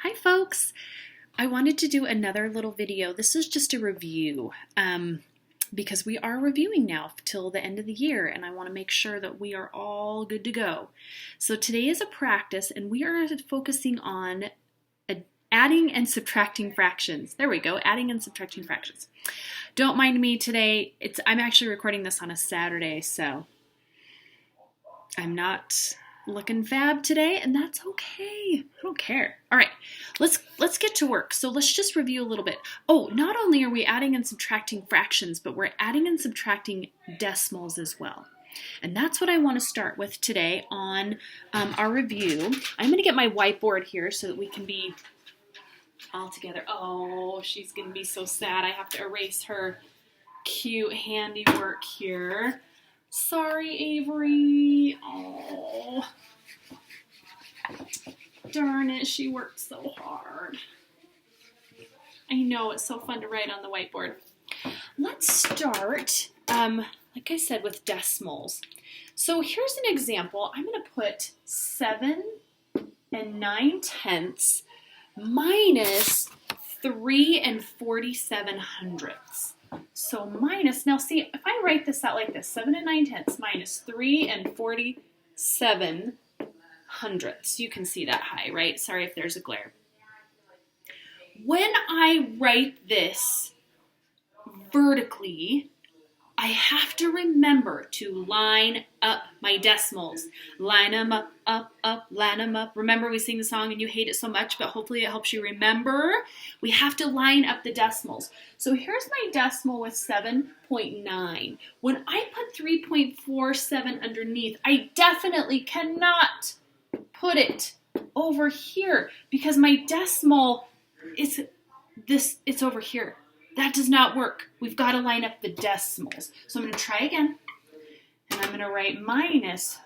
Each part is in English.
Hi folks! I wanted to do another little video. This is just a review because we are reviewing now till the end of the year and I want to make sure that we are all good to go. So today is a practice and we are focusing on adding and subtracting fractions. There we go, adding and subtracting fractions. Don't mind me today. I'm actually recording this on a Saturday, so I'm not looking fab today, and that's okay. I don't care. All right, let's get to work. So let's just review a little bit. Oh, not only are we adding and subtracting fractions, but we're adding and subtracting decimals as well. And that's what I want to start with today on our review. I'm going to get my whiteboard here so that we can be all together. Oh, she's going to be so sad. I have to erase her cute handiwork here. Sorry, Avery. Oh, darn it, she worked so hard. I know, it's so fun to write on the whiteboard. Let's start, like I said, with decimals. So here's an example. I'm going to put 7 9/10 minus 3 47/100. So minus, now see, if I write this out like this, 7 9/10 minus 3 47/100. You can see that high, right? Sorry if there's a glare. When I write this vertically, I have to remember to line up my decimals. Line them up, line them up. Remember, we sing the song and you hate it so much, but hopefully it helps you remember. We have to line up the decimals. So here's my decimal with 7.9. When I put 3.47 underneath, I definitely cannot put it over here because my decimal is this, it's over here. That does not work. We've got to line up the decimals. So I'm going to try again. And I'm going to write minus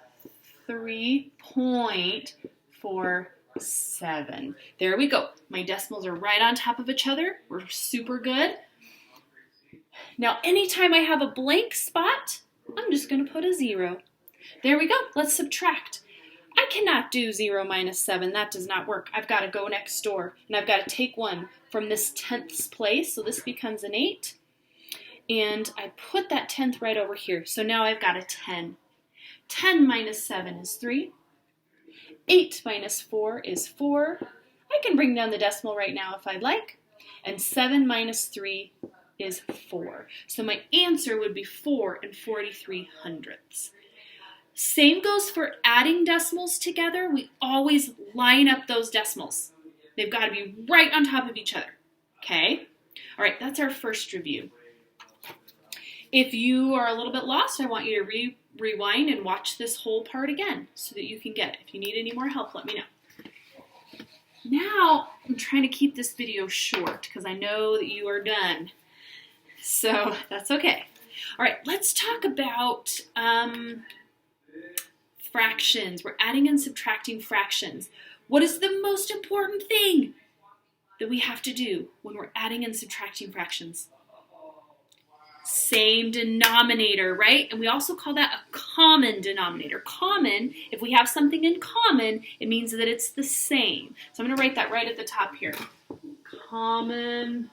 3.47. There we go. My decimals are right on top of each other. We're super good. Now, anytime I have a blank spot, I'm just going to put a 0. There we go. Let's subtract. I cannot do 0 minus 7. That does not work. I've got to go next door, and I've got to take 1 from this 10ths place, so this becomes an 8. And I put that 10th right over here, so now I've got a 10. 10 minus 7 is 3. 8 minus 4 is 4. I can bring down the decimal right now if I'd like. And 7 minus 3 is 4. So my answer would be 4 43/100. Same goes for adding decimals together. We always line up those decimals. They've got to be right on top of each other. Okay? All right, that's our first review. If you are a little bit lost, I want you to rewind and watch this whole part again so that you can get it. If you need any more help, let me know. Now, I'm trying to keep this video short because I know that you are done. So that's okay. All right, let's talk about fractions. We're adding and subtracting fractions. What is the most important thing that we have to do when we're adding and subtracting fractions? Same denominator, right? And we also call that a common denominator. Common, if we have something in common, it means that it's the same. So I'm going to write that right at the top here. Common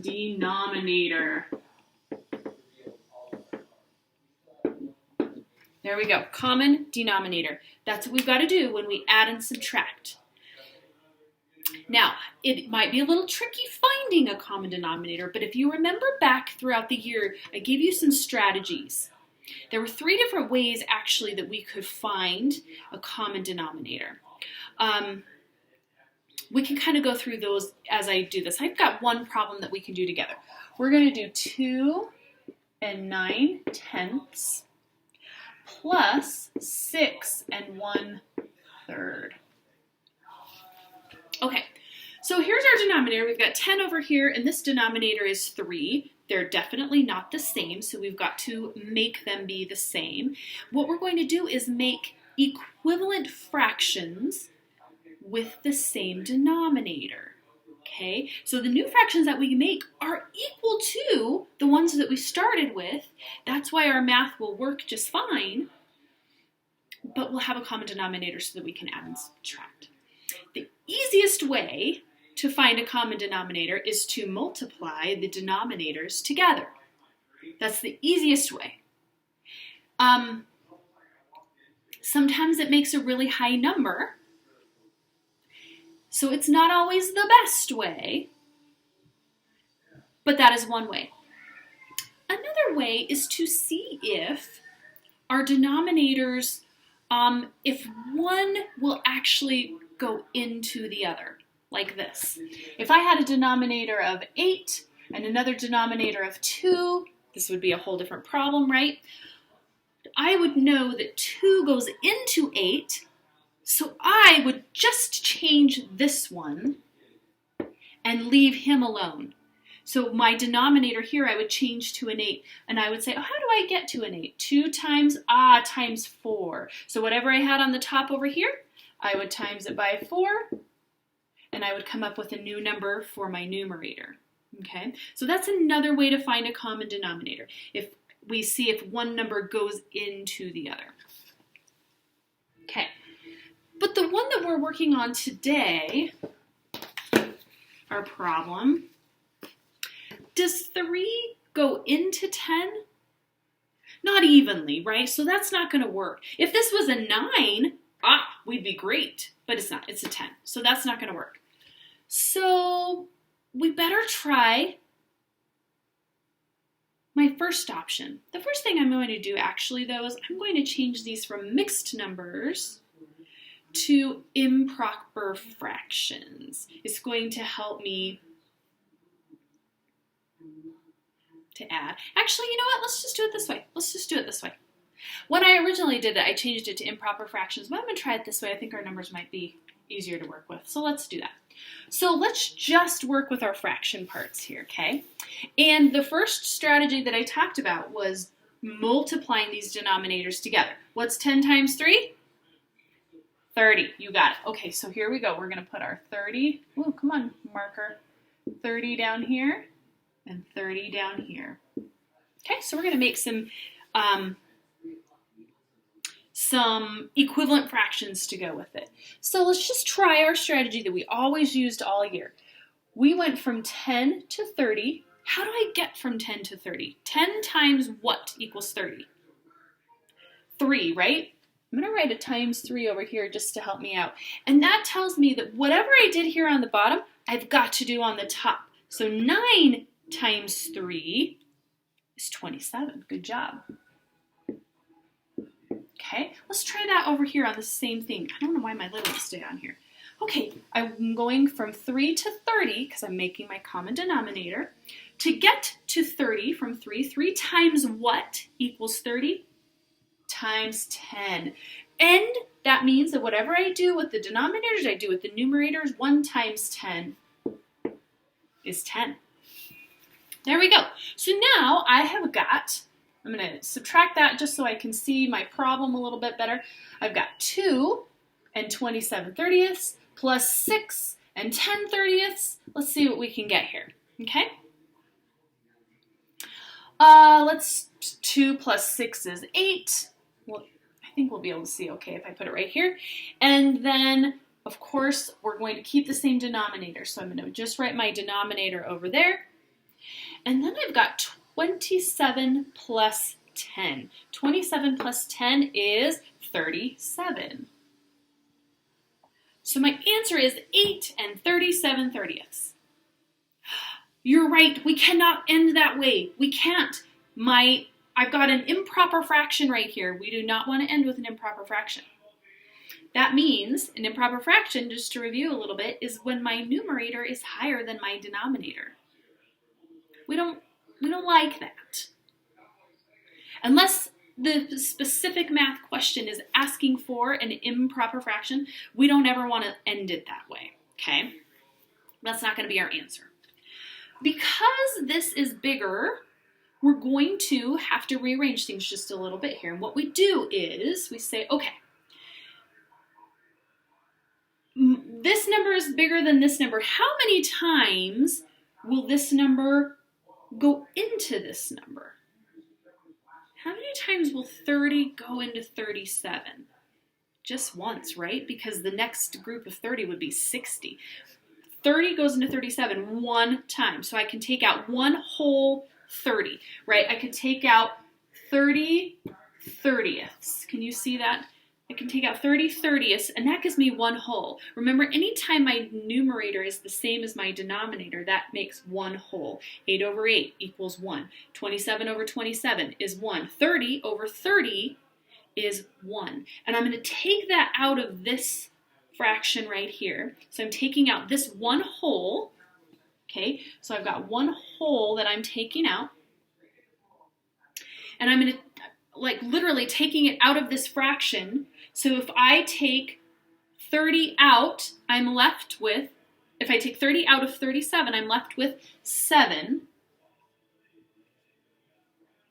denominator. There we go, common denominator. That's what we've got to do when we add and subtract. Now, it might be a little tricky finding a common denominator, but if you remember back throughout the year, I gave you some strategies. There were 3 different ways actually that we could find a common denominator. We can kind of go through those as I do this. I've got one problem that we can do together. We're going to do 2 9/10 plus 6 1/3. Okay, so here's our denominator. We've got 10 over here, and this denominator is 3. They're definitely not the same, so we've got to make them be the same. What we're going to do is make equivalent fractions with the same denominator. Okay, so the new fractions that we make are equal to the ones that we started with. That's why our math will work just fine, but we'll have a common denominator so that we can add and subtract. The easiest way to find a common denominator is to multiply the denominators together. That's the easiest way. Sometimes it makes a really high number, so it's not always the best way, but that is one way. Another way is to see if our denominators, if one will actually go into the other, like this. If I had a denominator of 8 and another denominator of 2, this would be a whole different problem, right? I would know that 2 goes into 8, so I would just change this one and leave him alone. So my denominator here, I would change to an 8, and I would say, oh, how do I get to an 8? 2 times 4. So whatever I had on the top over here, I would times it by 4, and I would come up with a new number for my numerator. Okay, so that's another way to find a common denominator. If we see if one number goes into the other. Okay, but the one that we're working on today, our problem, does 3 go into 10? Not evenly, right? So that's not going to work. If this was a 9, we'd be great, but it's not. It's a 10, so that's not going to work. So we better try my first option. The first thing I'm going to do actually though is I'm going to change these from mixed numbers to improper fractions. It's going to help me to add. Actually, you know what? Let's just do it this way. When I originally did it, I changed it to improper fractions, but I'm going to try it this way. I think our numbers might be easier to work with. So let's do that. So let's just work with our fraction parts here, okay? And the first strategy that I talked about was multiplying these denominators together. What's 10 times 3? 30. You got it. Okay, so here we go. We're going to put our 30. Oh, come on, marker. 30 down here and 30 down here. Okay, so we're going to make some equivalent fractions to go with it. So let's just try our strategy that we always used all year. We went from 10 to 30. How do I get from 10 to 30? 10 times what equals 30? 3, right? I'm going to write a times 3 over here just to help me out. And that tells me that whatever I did here on the bottom, I've got to do on the top. So 9 times 3 is 27. Good job. Okay, let's try that over here on the same thing. I don't know why my lid won't stay on here. Okay, I'm going from 3 to 30 because I'm making my common denominator. To get to 30 from 3 times what equals 30? Times 10. And that means that whatever I do with the denominators, I do with the numerators. 1 times 10 is 10. There we go. So now I have got, I'm going to subtract that just so I can see my problem a little bit better. I've got 2 and 27/30 plus 6 and 10/30. Let's see what we can get here, okay? Let's 2 plus 6 is 8. Well, I think we'll be able to see okay if I put it right here. And then, of course, we're going to keep the same denominator. So I'm going to just write my denominator over there. And then I've got 27 plus 10. 27 plus 10 is 37. So my answer is 8 and 37/30. You're right, we cannot end that way. We can't. I've got an improper fraction right here. We do not want to end with an improper fraction. That means an improper fraction, just to review a little bit, is when my numerator is higher than my denominator. We don't like that. Unless the specific math question is asking for an improper fraction, we don't ever want to end it that way, okay? That's not going to be our answer. Because this is bigger, we're going to have to rearrange things just a little bit here. And what we do is we say, okay, this number is bigger than this number. How many times will this number go into this number? How many times will 30 go into 37? just once, right? Because the next group of 30 would be 60. 30 goes into 37 one time. So I can take out one whole 30, right? I could take out 30 30ths. Can you see that? I can take out 30 30ths, and that gives me one whole. Remember, anytime my numerator is the same as my denominator, that makes one whole. 8 over 8 equals 1. 27 over 27 is 1. 30 over 30 is 1. And I'm going to take that out of this fraction right here. So I'm taking out this one whole. Okay, so I've got one whole that I'm taking out. And I'm going to, like, literally taking it out of this fraction. So if I take 30 out, I'm left with, if I take 30 out of 37, I'm left with 7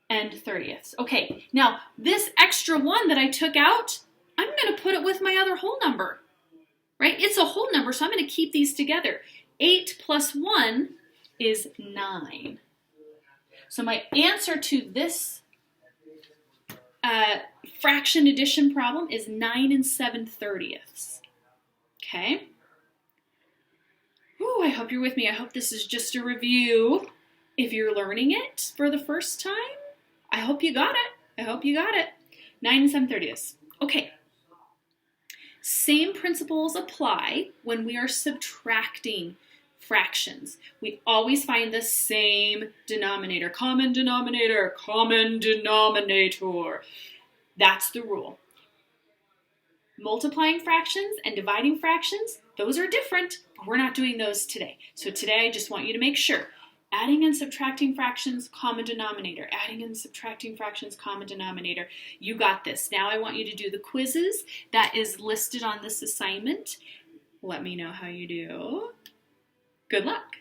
and 30ths. Okay, now this extra 1 that I took out, I'm going to put it with my other whole number, right? It's a whole number, so I'm going to keep these together. 8 plus 1 is 9. So my answer to this fraction addition problem is 9 7/30. Okay? Ooh, I hope you're with me. I hope this is just a review. If you're learning it for the first time, I hope you got it. I hope you got it. 9 7/30. Okay. Same principles apply when we are subtracting fractions. We always find the same denominator. Common denominator, common denominator. That's the rule. Multiplying fractions and dividing fractions, those are different, but we're not doing those today. So today I just want you to make sure. Adding and subtracting fractions, common denominator. Adding and subtracting fractions, common denominator. You got this. Now I want you to do the quizzes that is listed on this assignment. Let me know how you do. Good luck.